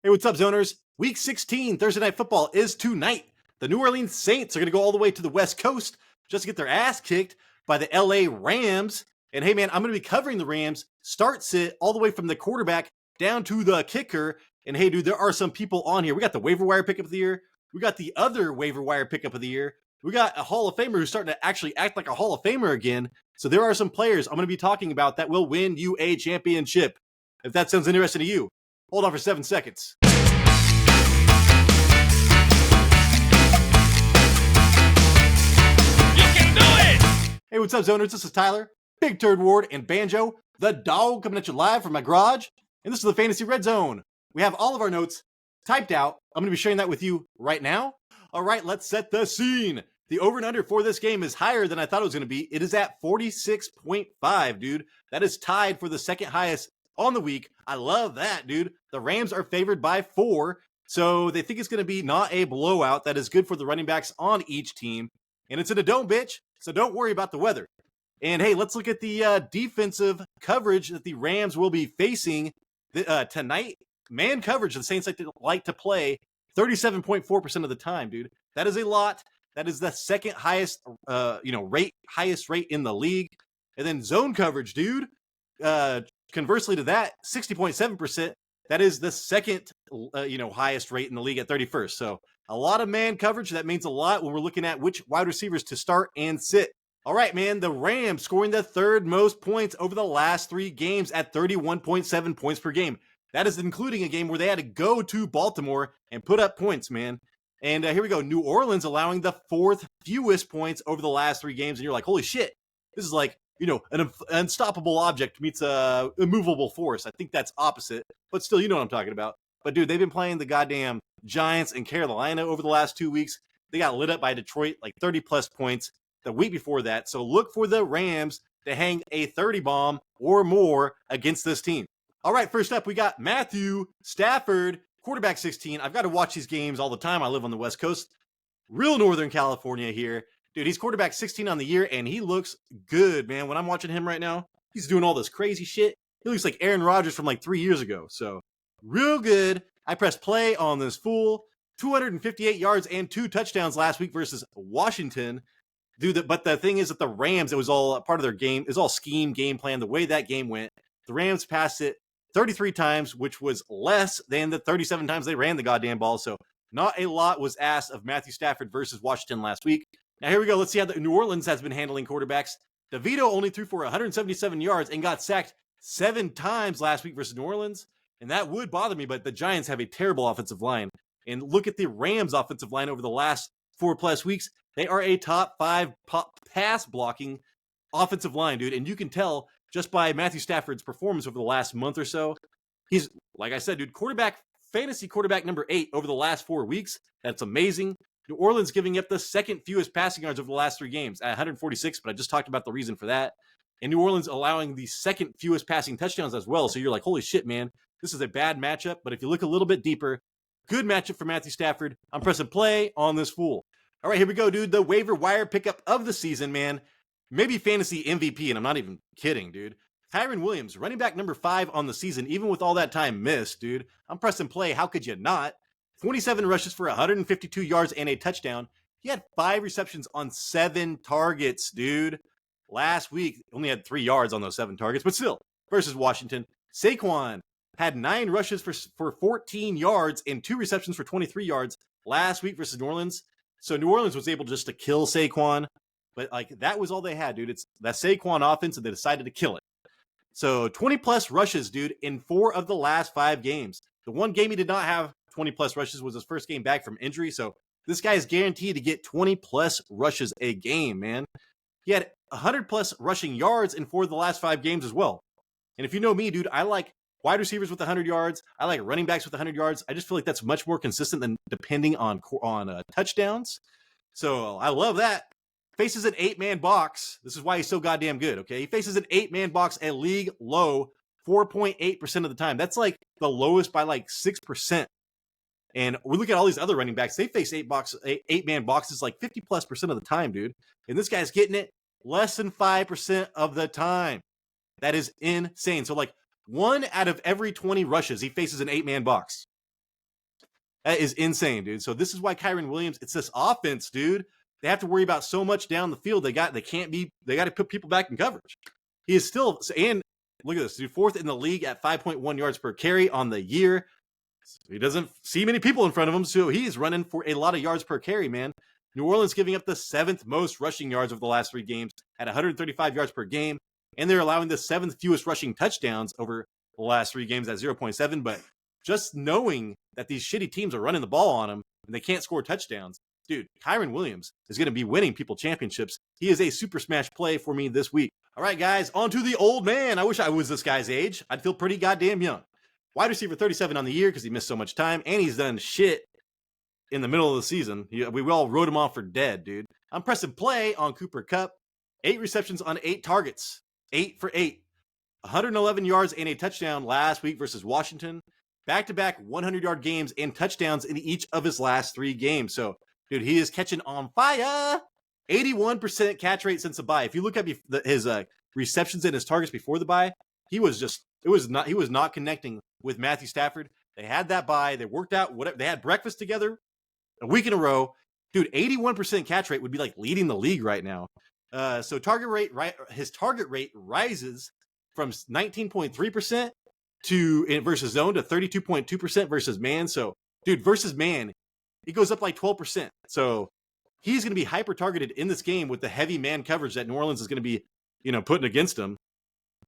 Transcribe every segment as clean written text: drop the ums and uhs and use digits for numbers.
Hey, what's up, Zoners? Week 16, Thursday Night Football is tonight. The New Orleans Saints are going to go all the way to the West Coast just to get their ass kicked by the LA Rams. And hey, man, I'm going to be covering the Rams start sit all the way from the quarterback down to the kicker. And hey, dude, there are some people on here. We got the waiver wire pickup of the year. We got the other waiver wire pickup of the year. We got a Hall of Famer who's starting to actually act like a Hall of Famer again. So there are some players I'm going to be talking about that will win you a championship. If that sounds interesting to you, hold on for 7 seconds. Hey, what's up, Zoners? This is Tyler, Big Turd Ward, and Banjo, the dog, coming at you live from my garage. And this is the Fantasy Red Zone. We have all of our notes typed out. I'm going to be sharing that with you right now. All right, let's set the scene. The over and under for this game is higher than I thought it was going to be. It is at 46.5, dude. That is tied for the second highest on the week. I love that, dude. The Rams are favored by 4, so they think it's going to be not a blowout. That is good for the running backs on each team. And it's in a dome, bitch, so don't worry about the weather. And hey, let's look at the defensive coverage that the Rams will be facing tonight. Man coverage, the Saints like to play 37.4% of the time, dude. That is a lot. That is the second highest, highest rate in the league. And then zone coverage, dude. Conversely to that, 60.7%. That is the second, highest rate in the league at 31st. So a lot of man coverage. That means a lot when we're looking at which wide receivers to start and sit. All right, man, the Rams scoring the third most points over the last 3 games at 31.7 points per game. That is including a game where they had to go to Baltimore and put up points, man. And here we go. New Orleans allowing the 4th fewest points over the last 3 games. And you're like, holy shit, this is like, an unstoppable object meets a immovable force. I think that's opposite, but still, you know what I'm talking about. But dude, they've been playing the goddamn Giants and Carolina over the last 2 weeks. They got lit up by Detroit, like 30 plus points the week before that. So look for the Rams to hang a 30 bomb or more against this team. All right, first up, we got Matthew Stafford, quarterback 16. I've got to watch these games all the time. I live on the West Coast, real Northern California here. Dude, he's quarterback 16 on the year, and he looks good, man. When I'm watching him right now, he's doing all this crazy shit. He looks like Aaron Rodgers from like 3 years ago. So, real good. I pressed play on this fool. 258 yards and 2 touchdowns last week versus Washington. Dude, but the thing is that the Rams, it was all part of their game. It was all scheme, game plan, the way that game went. The Rams passed it 33 times, which was less than the 37 times they ran the goddamn ball. So, not a lot was asked of Matthew Stafford versus Washington last week. Now, here we go. Let's see how the New Orleans has been handling quarterbacks. DeVito only threw for 177 yards and got sacked 7 times last week versus New Orleans. And that would bother me, but the Giants have a terrible offensive line. And look at the Rams' offensive line over the last 4+ weeks. They are a top 5 pass blocking offensive line, dude. And you can tell just by Matthew Stafford's performance over the last month or so. He's, like I said, dude, fantasy quarterback number 8 over the last 4 weeks. That's amazing. New Orleans giving up the second fewest passing yards over the last 3 games at 146, but I just talked about the reason for that. And New Orleans allowing the second fewest passing touchdowns as well. So you're like, holy shit, man, this is a bad matchup. But if you look a little bit deeper, good matchup for Matthew Stafford. I'm pressing play on this fool. All right, here we go, dude. The waiver wire pickup of the season, man. Maybe fantasy MVP, and I'm not even kidding, dude. Kyren Williams, running back number 5 on the season, even with all that time missed, dude. I'm pressing play. How could you not? 27 rushes for 152 yards and a touchdown. He had 5 receptions on 7 targets, dude. Last week, only had 3 yards on those 7 targets, but still, versus Washington. Saquon had 9 rushes for 14 yards and 2 receptions for 23 yards last week versus New Orleans. So New Orleans was able just to kill Saquon, but like that was all they had, dude. It's that Saquon offense, and they decided to kill it. So 20-plus rushes, dude, in 4 of the last 5 games. The one game he did not have 20-plus rushes was his first game back from injury. So this guy is guaranteed to get 20-plus rushes a game, man. He had 100-plus rushing yards in 4 of the last 5 games as well. And if you know me, dude, I like wide receivers with 100 yards. I like running backs with 100 yards. I just feel like that's much more consistent than depending on touchdowns. So I love that. Faces an 8-man box. This is why he's so goddamn good, okay? He faces an 8-man box at league low 4.8% of the time. That's like the lowest by like 6%. And we look at all these other running backs. They face 8-man boxes like 50+% of the time, dude. And this guy's getting it less than 5% of the time. That is insane. So like 1 out of every 20 rushes, he faces an 8-man box. That is insane, dude. So this is why Kyren Williams, it's this offense, dude. They have to worry about so much down the field. They got to put people back in coverage. He is still, and look at this, dude, 4th in the league at 5.1 yards per carry on the year. He doesn't see many people in front of him, so he's running for a lot of yards per carry, man. New Orleans giving up the 7th most rushing yards over the last 3 games at 135 yards per game, and they're allowing the 7th fewest rushing touchdowns over the last 3 games at 0.7. But just knowing that these shitty teams are running the ball on them and they can't score touchdowns, dude, Kyren Williams is going to be winning people championships. He is a super smash play for me this week. All right, guys, on to the old man. I wish I was this guy's age. I'd feel pretty goddamn young. Wide receiver 37 on the year because he missed so much time, and he's done shit in the middle of the season. We all wrote him off for dead, dude. I'm pressing play on Cooper Kupp. 8 receptions on 8 targets. 8 for 8. 111 yards and a touchdown last week versus Washington. Back-to-back 100-yard games and touchdowns in each of his last 3 games. So, dude, he is catching on fire. 81% catch rate since the bye. If you look at his receptions and his targets before the bye, he was not connecting with Matthew Stafford. They had that bye. They worked out whatever. They had breakfast together a week in a row. Dude, 81% catch rate would be like leading the league right now. So his target rate rises from 19.3% versus zone to 32.2% versus man. So, dude, versus man, it goes up like 12%. So he's going to be hyper targeted in this game with the heavy man coverage that New Orleans is going to be, putting against him.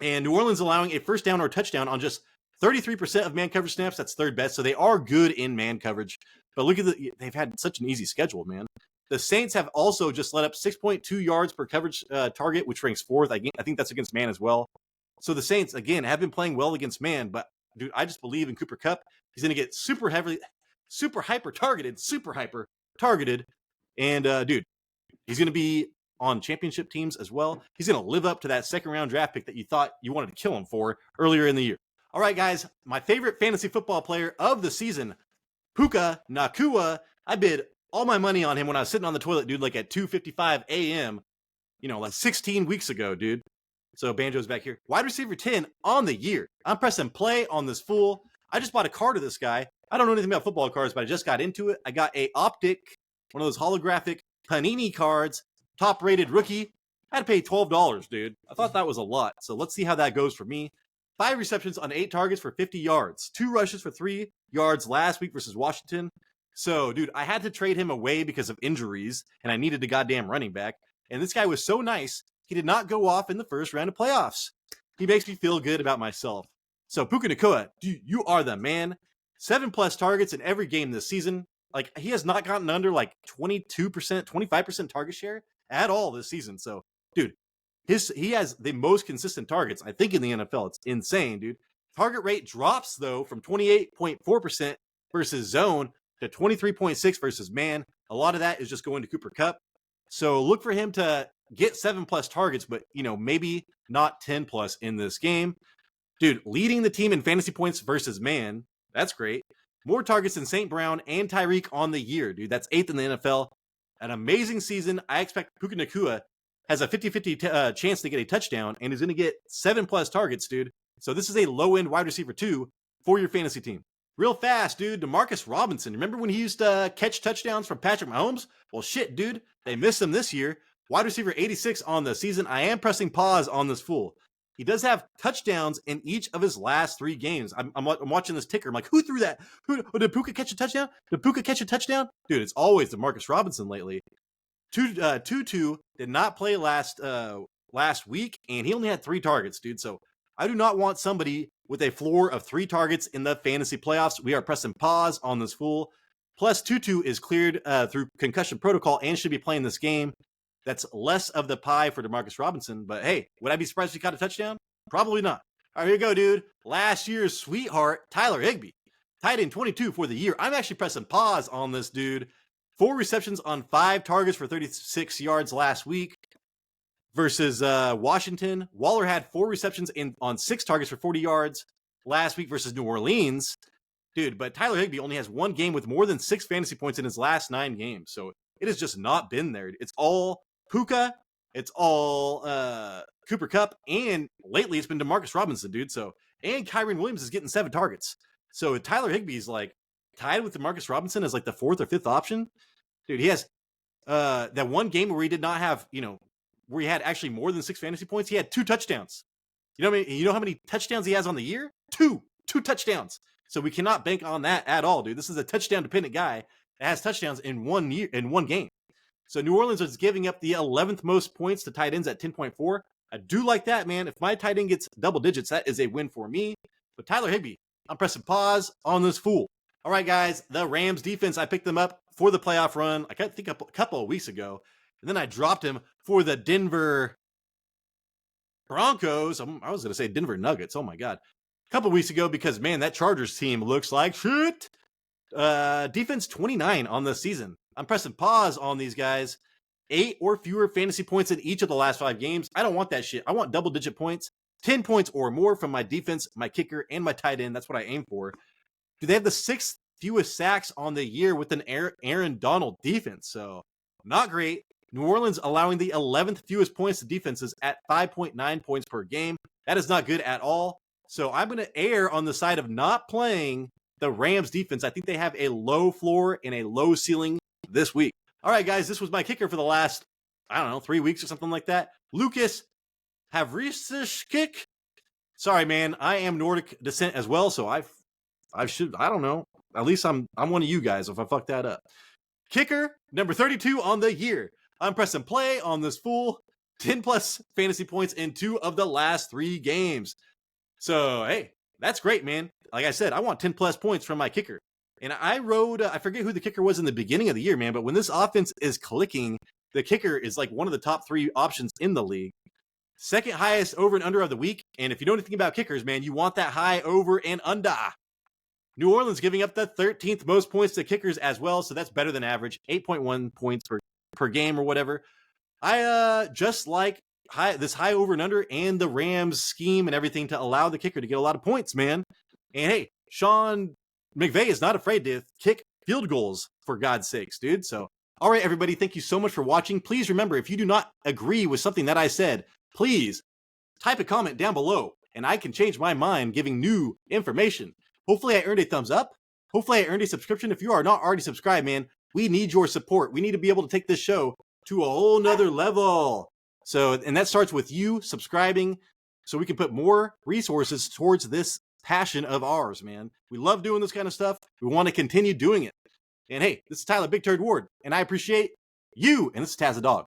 And New Orleans allowing a first down or touchdown on just 33% of man coverage snaps. That's 3rd best. So they are good in man coverage. But look at they've had such an easy schedule, man. The Saints have also just let up 6.2 yards per coverage target, which ranks 4th. I think that's against man as well. So the Saints, again, have been playing well against man. But, dude, I just believe in Cooper Kupp. He's going to get super hyper targeted. And, dude, he's going to be on championship teams as well. He's going to live up to that 2nd-round draft pick that you thought you wanted to kill him for earlier in the year. All right, guys, my favorite fantasy football player of the season, Puka Nacua. I bid all my money on him when I was sitting on the toilet, dude, like at 2:55 a.m., like 16 weeks ago, dude. So Banjo's back here. Wide receiver 10 on the year. I'm pressing play on this fool. I just bought a card of this guy. I don't know anything about football cards, but I just got into it. I got a Optic, one of those holographic Panini cards, top-rated rookie. I had to pay $12, dude. I thought that was a lot. So let's see how that goes for me. 5 receptions on 8 targets for 50 yards. 2 rushes for 3 yards last week versus Washington. So, dude, I had to trade him away because of injuries, and I needed a goddamn running back. And this guy was so nice, he did not go off in the first round of playoffs. He makes me feel good about myself. So, Puka Nacua, you are the man. 7+ targets in every game this season. Like, he has not gotten under like 22%, 25% target share at all this season. So, dude, he has the most consistent targets, I think, in the NFL. It's insane, dude. Target rate drops, though, from 28.4% versus zone to 23.6% versus man. A lot of that is just going to Cooper Kupp. So look for him to get 7+ targets, but, maybe not 10+ in this game. Dude, leading the team in fantasy points versus man. That's great. More targets than St. Brown and Tyreek on the year, dude. That's 8th in the NFL. An amazing season. I expect Puka Nacua has a 50-50 chance to get a touchdown, and is going to get 7+ targets, dude. So this is a low-end wide receiver 2 for your fantasy team. Real fast, dude. Demarcus Robinson. Remember when he used to catch touchdowns from Patrick Mahomes? Well, shit, dude. They missed him this year. Wide receiver 86 on the season. I am pressing pause on this fool. He does have touchdowns in each of his last 3 games. I'm watching this ticker. I'm like, who threw that? Did Puka catch a touchdown? Did Puka catch a touchdown? Dude, it's always Demarcus Robinson lately. Tutu did not play last week, and he only had 3 targets, dude. So I do not want somebody with a floor of 3 targets in the fantasy playoffs. We are pressing pause on this fool. Plus, Tutu is cleared through concussion protocol and should be playing this game. That's less of the pie for Demarcus Robinson. But hey, would I be surprised if he caught a touchdown? Probably not. All right, here you go, dude. Last year's sweetheart, Tyler Higbee. Tight end 22 for the year. I'm actually pressing pause on this dude. 4 receptions on 5 targets for 36 yards last week versus Washington. Waller had 4 receptions on 6 targets for 40 yards last week versus New Orleans. Dude, but Tyler Higbee only has 1 game with more than 6 fantasy points in his last 9 games. So it has just not been there. It's all Puka. It's all Cooper Kupp. And lately it's been Demarcus Robinson, dude. So, and Kyren Williams is getting 7 targets. So Tyler Higbee is like tied with Demarcus Robinson as like the 4th or 5th option. Dude, he has that one game where he did not have, where he had actually more than 6 fantasy points. He had 2 touchdowns. You know how many touchdowns he has on the year? 2 touchdowns. So we cannot bank on that at all, dude. This is a touchdown dependent guy that has touchdowns in one game. So New Orleans is giving up the 11th most points to tight ends at 10.4. I do like that, man. If my tight end gets double digits, that is a win for me. But Tyler Higbee, I'm pressing pause on this fool. All right, guys, the Rams defense, I picked them up for the playoff run, I think a couple of weeks ago. And then I dropped him for the Denver Broncos. I was going to say Denver Nuggets. Oh, my God. A couple of weeks ago because, man, that Chargers team looks like shit. Defense 29 on the season. I'm pressing pause on these guys. 8 or fewer fantasy points in each of the last 5 games. I don't want that shit. I want double-digit points. 10 points or more from my defense, my kicker, and my tight end. That's what I aim for. Do they have the 6th fewest sacks on the year with an Aaron Donald defense? So, not great. New Orleans allowing the 11th fewest points to defenses at 5.9 points per game. That is not good at all. So, I'm going to err on the side of not playing the Rams defense. I think they have a low floor and a low ceiling this week. All right, guys, this was my kicker for the last, 3 weeks or something like that. Lucas Havrisishkick. Sorry, man. I am Nordic descent as well, so I don't know. At least I'm one of you guys if I fuck that up. Kicker, number 32 on the year. I'm pressing play on this fool. 10 plus fantasy points in 2 of the last 3 games. So, hey, that's great, man. Like I said, I want 10 plus points from my kicker. And I rode, I forget who the kicker was in the beginning of the year, man, but when this offense is clicking, the kicker is like one of the top 3 options in the league. Second highest over and under of the week. And if you know anything about kickers, man, you want that high over and under. New Orleans giving up the 13th most points to kickers as well, so that's better than average. 8.1 points per game or whatever. I just like this high over and under and the Rams scheme and everything to allow the kicker to get a lot of points, man. And hey, Sean McVay is not afraid to kick field goals, for God's sakes, dude. So, all right, everybody, thank you so much for watching. Please remember, if you do not agree with something that I said, please type a comment down below, and I can change my mind giving new information. Hopefully, I earned a thumbs up. Hopefully, I earned a subscription. If you are not already subscribed, man, we need your support. We need to be able to take this show to a whole nother level. So, and that starts with you subscribing so we can put more resources towards this passion of ours, man. We love doing this kind of stuff. We want to continue doing it. And hey, this is Tyler Big Turd Ward, and I appreciate you. And this is Taz the Dog.